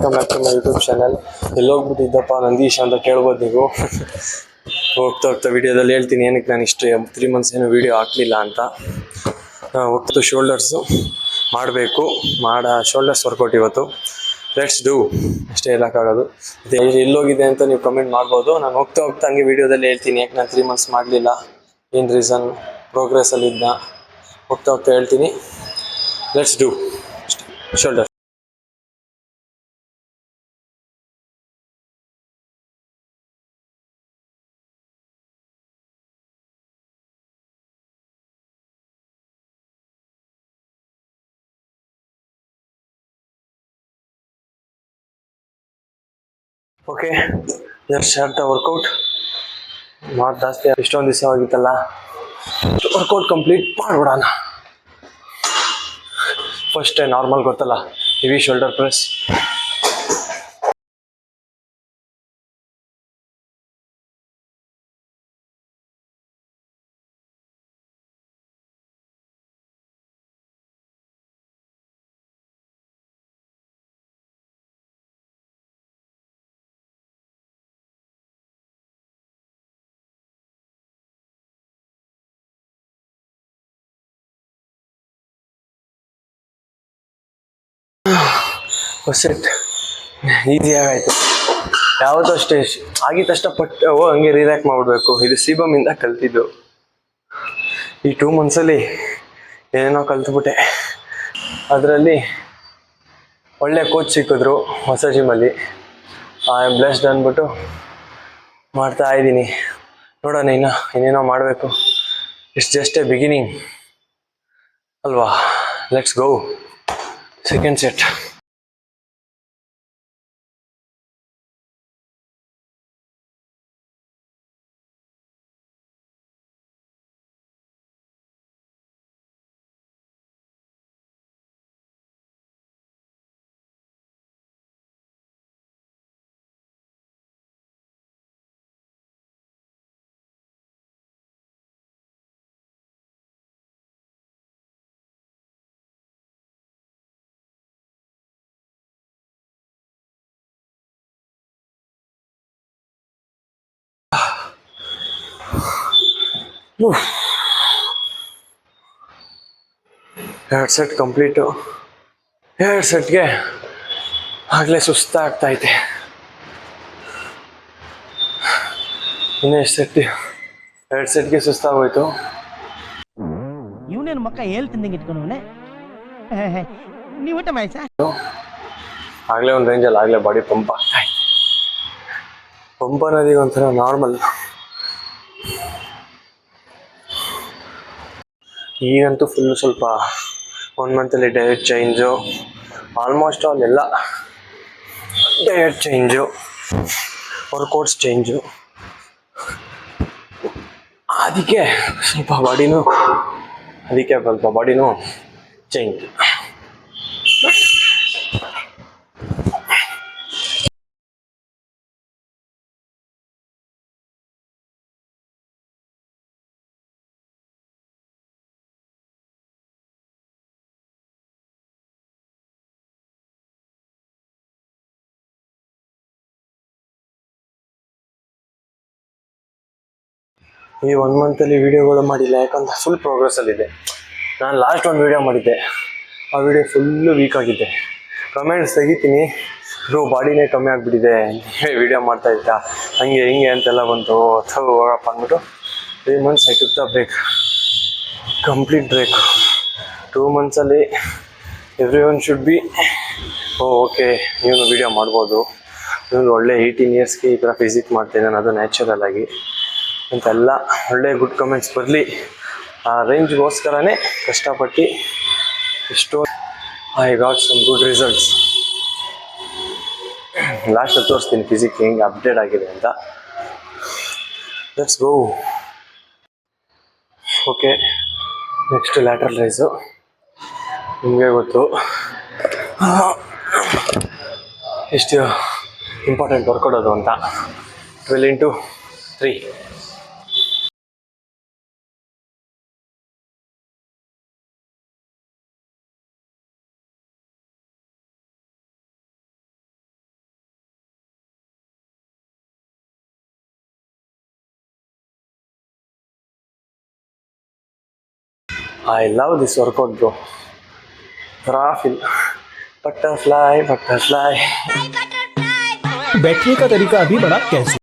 Welcome back to my YouTube channel. ಎಲ್ಲೋಗ್ಬಿಟ್ಟಿದ್ದಪ್ಪ ನಂದೀಶ್ ಅಂತ ಕೇಳ್ಬೋದು ನೀವು. ಹೋಗ್ತಾ ವಿಡಿಯೋದಲ್ಲಿ ಹೇಳ್ತೀನಿ ಏನಕ್ಕೆ ನಾನು ಇಷ್ಟು 3 months ಏನು ವೀಡಿಯೋ ಹಾಕಲಿಲ್ಲ ಅಂತ. ಹೋಗ್ತು ಶೋಲ್ಡರ್ಸು ಮಾಡಬೇಕು, ಶೋಲ್ಡರ್ಸ್ ವರ್ಕೌಟ್ ಇವತ್ತು. ಲೆಟ್ಸ್ ಡೂ, ಅಷ್ಟೇ ಹೇಳೋಕ್ಕಾಗೋದು. ಎಲ್ಲೋಗಿದೆ ಅಂತ ನೀವು ಕಮೆಂಟ್ ಮಾಡ್ಬೋದು. ನಾನು ಹೋಗ್ತಾ ಹಂಗೆ ವೀಡಿಯೋದಲ್ಲಿ ಹೇಳ್ತೀನಿ ಯಾಕೆ ನಾನು 3 months ಮಾಡಲಿಲ್ಲ, ಏನು ರೀಸನ್, ಪ್ರೋಗ್ರೆಸ್ಸಲ್ಲಿದ್ದ ಹೋಗ್ತಾ ಹೇಳ್ತೀನಿ. Let's do shoulder. Okay, just start the workout. ಜಾಸ್ತಿ ಇಷ್ಟೊಂದು ದಿವಸ ಆಗಿತ್ತಲ್ಲ, ವರ್ಕೌಟ್ ಕಂಪ್ಲೀಟ್ ಮಾಡ್ಬಿಡೋಣ. ಫಸ್ಟ್ ನಾರ್ಮಲ್ ಗೊತ್ತಲ್ಲ, heavy shoulder press. Set easy ಆಗಾಯ್ತು. ಯಾವತ್ತೂ ಅಷ್ಟೇ ಆಗಿದ ತಕ್ಷಣ ಹಂಗೆ ರಿಲ್ಯಾಕ್ಸ್ ಮಾಡ್ಬಿಡ್ಬೇಕು. ಇದು ಸಿಬಮಿಂದ ಕಲ್ತಿದ್ದು. ಈ 2 months ಏನೇನೋ ಕಲ್ತ್ಬಿಟ್ಟೆ. ಅದರಲ್ಲಿ ಒಳ್ಳೆ ಕೋಚ್ ಸಿಕ್ಕಿದ್ರು ಹೊಸ ಜಿಮ್ಮಲ್ಲಿ. ಐ ಆಮ್ ಬ್ಲೆಸ್ಡ್ ಅಂದ್ಬಿಟ್ಟು ಮಾಡ್ತಾ ಇದ್ದೀನಿ. ನೋಡೋಣ, ಇನ್ನೇನೋ ಮಾಡಬೇಕು. ಇಟ್ಸ್ ಜಸ್ಟ್ ಎ ಬಿಗಿನಿಂಗ್ ಅಲ್ವಾ. Let's go, second set. ಎರಡು ಸೆಟ್ ಕಂಪ್ಲೀಟು. 2 ಸೆಟ್ಗೆ ಆಗಲೇ ಸುಸ್ತಾಗ್ತೈತೆ. ಇನ್ನೂ ಎಷ್ಟು ಸೆಟ್? 2 ಸೆಟ್ಗೆ ಸುಸ್ತಾಗೋಯ್ತು. ಇವನೇನು ಮಕ್ಕ ಹೇಳ್ತಿದ್ದಂಗೆ ಇಟ್ಕೊಂಡವನೆ. ನೀವು ಊಟ ಮಾಡಿ ಸರ್. ಆಗಲೇ ಒಂದು ರೇಂಜಲ್ಲಿ ಆಗಲೇ ಬಾಡಿ ಪಂಪ್ ಆಗ್ತಾಯಿತ್ತು. ಪಂಪ್ ಅನ್ನೋದೀಗ ಒಂಥರ ನಾರ್ಮಲ್. ಈಗಂತೂ ಫುಲ್ಲು ಸ್ವಲ್ಪ 1 monthಲ್ಲಿ ಡಯಟ್ ಚೇಂಜು, ಆಲ್ಮೋಸ್ಟ್ ಆಲ್ ಎಲ್ಲ ಡಯಟ್ ಚೇಂಜು, ವರ್ಕೌಟ್ಸ್ ಚೇಂಜು. ಅದಕ್ಕೆ ಸ್ವಲ್ಪ ಬಾಡಿನೂ ಚೇಂಜ್. ಈ 1 monthಲ್ಲಿ ವೀಡಿಯೋಗಳು ಮಾಡಿಲ್ಲ, ಯಾಕಂದ್ರೆ ಫುಲ್ ಪ್ರೋಗ್ರೆಸ್ಸಲ್ಲಿದೆ. ನಾನು ಲಾಸ್ಟ್ ಒಂದು ವೀಡಿಯೋ ಮಾಡಿದ್ದೆ, ಆ ವಿಡಿಯೋ ಫುಲ್ಲು ವೀಕ್ ಆಗಿದ್ದೆ. ಕಮೆಂಟ್ಸ್ ತೆಗಿತೀನಿ, ಬಾಡಿನೇ ಕಮ್ಮಿ ಆಗಿಬಿಟ್ಟಿದೆ, ವೀಡಿಯೋ ಮಾಡ್ತಾಯಿದ್ದ ಹಂಗೆ ಹಿಂಗೆ ಅಂತೆಲ್ಲ ಬಂತು. ಹೋಗಪ್ಪ ಅಂದ್ಬಿಟ್ಟು 3 months I took the break, complete break. 2 monthsಲ್ಲಿ every one should be okay, ಇವನು ವೀಡಿಯೋ ಮಾಡ್ಬೋದು, ಇವನು ಒಳ್ಳೆ 18 yearsಗೆ ಈ ಥರ ಫಿಸಿಕ್ ಮಾಡ್ತಾಯಿದ್ದಾನೆ, ಅದು ನ್ಯಾಚುರಲ್ ಆಗಿ ಅಂತೆಲ್ಲ ಒಳ್ಳೆ ಗುಡ್ ಕಮೆಂಟ್ಸ್ ಬರಲಿ. ಆ ರೇಂಜ್ಗೋಸ್ಕರನೇ ಕಷ್ಟಪಟ್ಟು ಎಷ್ಟೋ I got some good results. ಲಾಸ್ಟಲ್ಲಿ ತೋರಿಸ್ತೀನಿ ಫಿಸಿಕ್ ಹೆಂಗೆ ಅಪ್ಡೇಟ್ ಆಗಿದೆ ಅಂತ. Let's go. Okay, next lateral raise. ನಿಮಗೆ ಗೊತ್ತು ಎಷ್ಟು ಇಂಪಾರ್ಟೆಂಟ್ ವರ್ಕೌಟ್ ಅದು ಅಂತ. 12 into 3. I love this workout, bro. Rafil. Butterfly, butterfly. बैठने का तरीका अभी बड़ा कैसे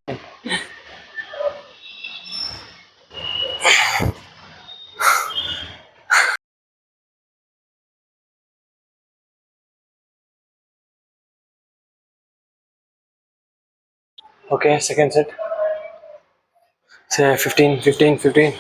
Okay, second set. Say 15, 15, 15.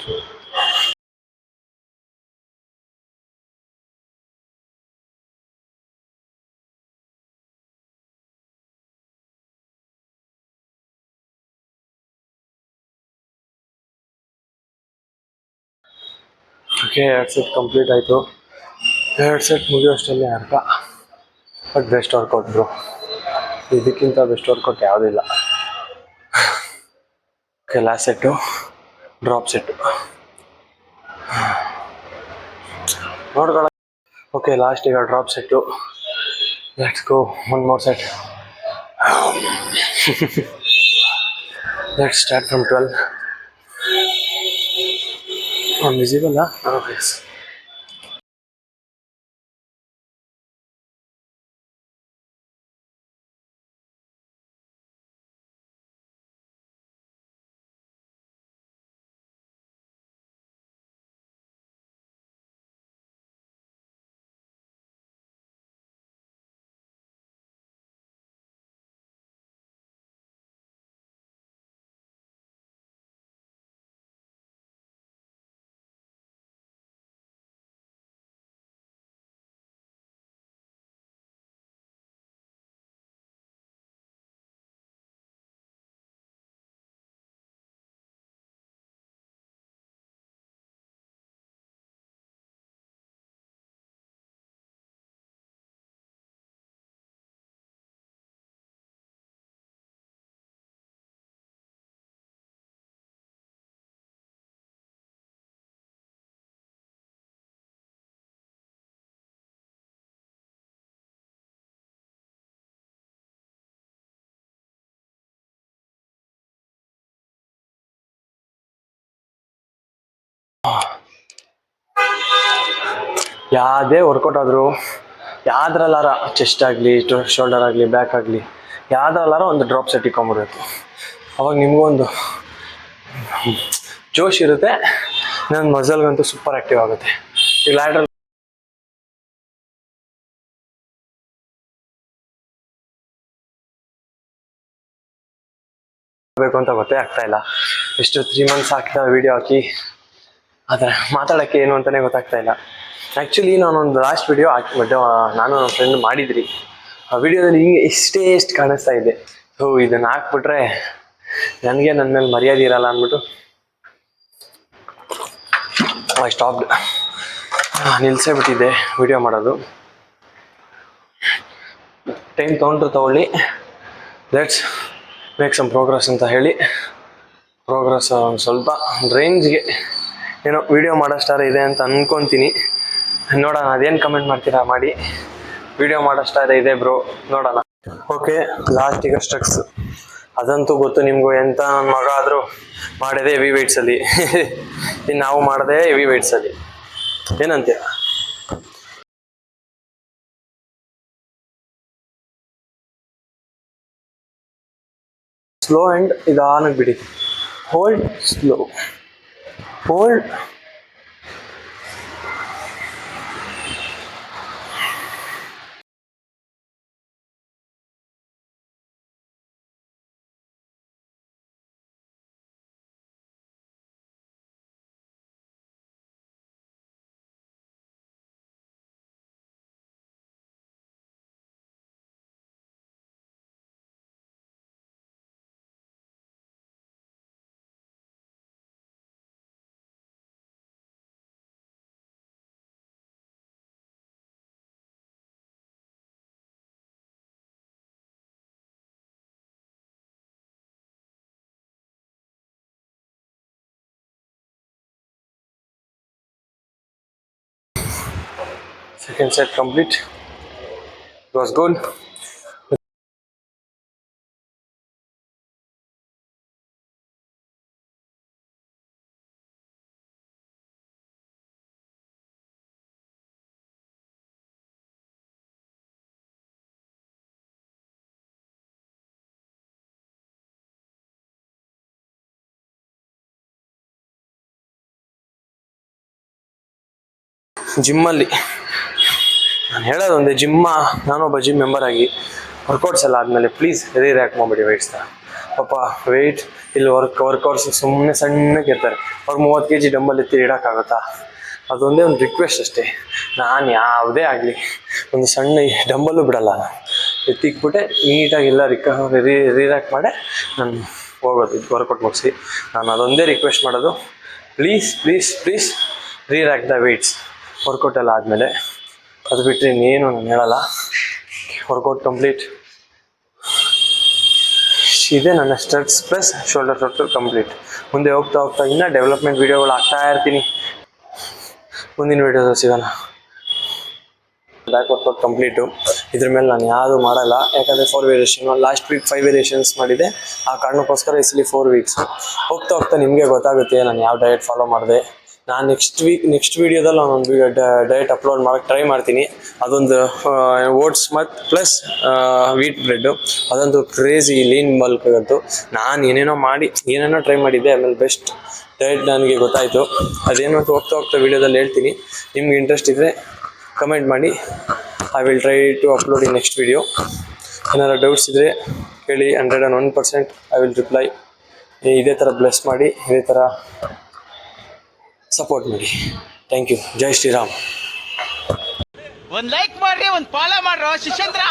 Okay, that's it. Complete ಆಯಿತು. ಎರಡು ಸೆಟ್ ಮುಗಿಯೋಷ್ಟರಲ್ಲಿ ಅರ್ಧ. But best workout bro. ಇದಕ್ಕಿಂತ ಬೆಸ್ಟ್ ವರ್ಕೌಟ್ ಯಾವುದಿಲ್ಲ. Okay, last set drop set ನೋಡ್ಕೊಳ್ಳ. ಓಕೆ, ಲಾಸ್ಟ್ ಈಗ drop set. Let's go, one more set. Let's start from 12. Visible yes. ಯಾವುದೇ workout ಆದರೂ ಯಾವ್ದ್ರಲ್ಲಾರ ಚೆಸ್ಟ್ ಆಗಲಿ ಶೋಲ್ಡರ್ ಆಗಲಿ ಬ್ಯಾಕ್ ಆಗಲಿ ಯಾವ್ದ್ರಲ್ಲಾರ ಒಂದು ಡ್ರಾಪ್ ಸೆಟ್ ಇಟ್ಕೊಂಬಿಡ್ಬೇಕು. ಅವಾಗ ನಿಮಗೂ ಒಂದು ಜೋಶ್ ಇರುತ್ತೆ. ನನ್ನ ಮಸಲ್ಗಂತೂ ಸೂಪರ್ ಆ್ಯಕ್ಟಿವ್ ಆಗುತ್ತೆ. ಈಗ ಲ್ಯಾಟ್ರಲ್ ಬೇಕು ಅಂತ ಗೊತ್ತೇ ಆಗ್ತಾ ಇಲ್ಲ. ಎಷ್ಟು 3 months ಆಗ್ತಾ ವೀಡಿಯೋ ಹಾಕಿ ಆದರೆ ಮಾತಾಡೋಕ್ಕೆ ಏನು ಅಂತಲೇ ಗೊತ್ತಾಗ್ತಾ ಇಲ್ಲ. ಆ್ಯಕ್ಚುಲಿ ನಾನೊಂದು ಲಾಸ್ಟ್ ವೀಡಿಯೋ ಹಾಕಿಬಿಟ್ಟು ನಾನು ನನ್ನ ಫ್ರೆಂಡ್ ಮಾಡಿದ್ರಿ. ಆ ವಿಡಿಯೋದಲ್ಲಿ ಹಿಂಗೆ ಎಷ್ಟು ಕಾಣಿಸ್ತಾ ಇದೆ. ಸೊ ಇದನ್ನು ಹಾಕ್ಬಿಟ್ರೆ ನನಗೆ ನನ್ನ ಮೇಲೆ ಮರ್ಯಾದೆ ಇರಲ್ಲ ಅಂದ್ಬಿಟ್ಟು ಐ ಸ್ಟಾಪ್ಡ್. ನಿಲ್ಲಿಸೇ ಬಿಟ್ಟಿದ್ದೆ ವಿಡಿಯೋ ಮಾಡೋದು. ಟೈಮ್ ತೊಗೊಳ್ಳಿ, ಲೆಟ್ಸ್ ಮೇಕ್ ಸಮ್ ಪ್ರೋಗ್ರೆಸ್ ಅಂತ ಹೇಳಿ ಪ್ರೋಗ್ರೆಸ್ ಒಂದು ಸ್ವಲ್ಪ ರೇಂಜ್ಗೆ ಏನೋ ವಿಡಿಯೋ ಮಾಡೋಷ್ಟಾರ ಇದೆ ಅಂತ ಅಂದ್ಕೊತೀನಿ. ನೋಡೋಣ, ಅದೇನು ಕಮೆಂಟ್ ಮಾಡ್ತೀರಾ ಮಾಡಿ. ವಿಡಿಯೋ ಮಾಡೋಷ್ಟಾರ ಇದೆ ಬ್ರೋ, ನೋಡೋಣ. ಓಕೆ, ಲಾಸ್ಟಿಗೆ ಸ್ಟ್ರಕ್ಸ್ ಅದಂತೂ ಗೊತ್ತು ನಿಮಗೂ. ಎಂಥ ನನ್ನ ಮಗ ಆದರೂ ಮಾಡೋದೇ ಹೆವಿ ವೆಯ್ಟ್ಸಲ್ಲಿ. ಇನ್ನು ನಾವು ಮಾಡೋದೇ ಹೆವಿ ವೆಯ್ಟ್ಸಲ್ಲಿ. ಏನಂತೀರ? ಸ್ಲೋ ಆ್ಯಂಡ್ ನಿಧಾನಕ್ಕೆ ಬಿಡಿ. Hold, slow, hold, second set complete. It was good. ಜಿಮ್ಮಲ್ಲಿ ನಾನು ಹೇಳೋದು ಒಂದೇ, ನಾನೊಬ್ಬ ಜಿಮ್ ಮೆಂಬರ್ ಆಗಿ ವರ್ಕೌಟ್ಸ್ ಎಲ್ಲ ಆದಮೇಲೆ ಪ್ಲೀಸ್ ರ್ಯಾಕ್ ಮಾಡಿಬಿಡಿ ವೆಯ್ಟ್ಸ್ನ. ಪಾಪ ವೆಯ್ಟ್ ಇಲ್ಲಿ ವರ್ಕೌಟ್ಸ್ ಸುಮ್ಮನೆ ಸಣ್ಣಕ್ಕೆ ಇರ್ತಾರೆ, ಅವ್ರು 30 kg ಡಂಬಲ್ ಎತ್ತಿ ಇಡೋಕ್ಕಾಗುತ್ತಾ? ಅದೊಂದೇ ಒಂದು ರಿಕ್ವೆಸ್ಟ್ ಅಷ್ಟೇ. ನಾನು ಯಾವುದೇ ಆಗಲಿ ಒಂದು ಸಣ್ಣ ಡಂಬಲ್ಲು ಬಿಡಲ್ಲ, ನಾನು ಎತ್ತಿಕ್ಬಿಟ್ಟೆ ನೀಟಾಗಿ ಎಲ್ಲ ರ್ಯಾಕ್ ಮಾಡಿ ನಾನು ಹೋಗೋದು ವರ್ಕೌಟ್ ಮುಗಿಸಿ. ನಾನು ಅದೊಂದೇ ರಿಕ್ವೆಸ್ಟ್ ಮಾಡೋದು, please please please rack the weights workout ಎಲ್ಲ ಆದಮೇಲೆ. ಅದು ಬಿಟ್ಟರೆ ಇನ್ನೇನು ನಾನು ಹೇಳಲ್ಲ. ವರ್ಕೌಟ್ ಕಂಪ್ಲೀಟ್ ಇದೆ ನನ್ನ steps plus shoulder total complete. ಮುಂದೆ ಹೋಗ್ತಾ ಹೋಗ್ತಾ ಇನ್ನೂ ಡೆವಲಪ್ಮೆಂಟ್ ವೀಡಿಯೋಗಳು ಹಾಕ್ತಾ ಇರ್ತೀನಿ. ಮುಂದಿನ ವೀಡಿಯೋದಲ್ಲಿ ಸಿಗೋಣ. Back workout complete. ಇದ್ರ ಮೇಲೆ ನಾನು ಯಾವುದು ಮಾಡಲ್ಲ, ಯಾಕಂದರೆ 4 ವೇರಿಯೇಷನ್. ಲಾಸ್ಟ್ ವೀಕ್ 5 ವೇರಿಯೇಷನ್ಸ್ ಮಾಡಿದೆ, ಆ ಕಾರಣಕ್ಕೋಸ್ಕರ ಈ 4 ವೀಕ್ಸ್. ಹೋಗ್ತಾ ಹೋಗ್ತಾ ನಿಮಗೆ ಗೊತ್ತಾಗುತ್ತೆ ನಾನು ಯಾವ ಡಯಟ್ ಫಾಲೋ ಮಾಡಿದೆ. ನಾನು ನೆಕ್ಸ್ಟ್ ವೀಡಿಯೋದಲ್ಲಿ ನಾನೊಂದು ಡಯಟ್ ಅಪ್ಲೋಡ್ ಮಾಡೋಕ್ಕೆ ಟ್ರೈ ಮಾಡ್ತೀನಿ. ಅದೊಂದು ಓಟ್ಸ್ ಮತ್ತು ಪ್ಲಸ್ ವೀಟ್ ಬ್ರೆಡ್ಡು, ಅದಂತೂ ಕ್ರೇಜಿ ಲೀನ್ ಬಲ್ಕ್ ಅಂತೂ. ನಾನು ಏನೇನೋ ಟ್ರೈ ಮಾಡಿದ್ದೆ, ಆಮೇಲೆ ಬೆಸ್ಟ್ ಡಯಟ್ ನನಗೆ ಗೊತ್ತಾಯಿತು. ಅದೇನು ಅಂತ ಹೋಗ್ತಾ ವೀಡಿಯೋದಲ್ಲಿ ಹೇಳ್ತೀನಿ. ನಿಮ್ಗೆ ಇಂಟ್ರೆಸ್ಟ್ ಇದ್ದರೆ ಕಮೆಂಟ್ ಮಾಡಿ, I will try to upload in next video. ಏನಾರು ಡೌಟ್ಸ್ ಇದ್ದರೆ ಕೇಳಿ, 101% ಐ ವಿಲ್ ರಿಪ್ಲೈ. ಇದೇ ಥರ ಬ್ಲೆಸ್ ಮಾಡಿ, ಇದೇ ಥರ ಸಪೋರ್ಟ್ ಮಾಡಿ. Thank you. ಜೈ ಶ್ರೀರಾಮ್. ಒಂದ್ ಲೈಕ್ ಮಾಡ್ರಿ, ಒಂದ್ ಫಾಲೋ ಮಾಡ್ರೋ ಶಿಷ್ಯಂದ್ರ.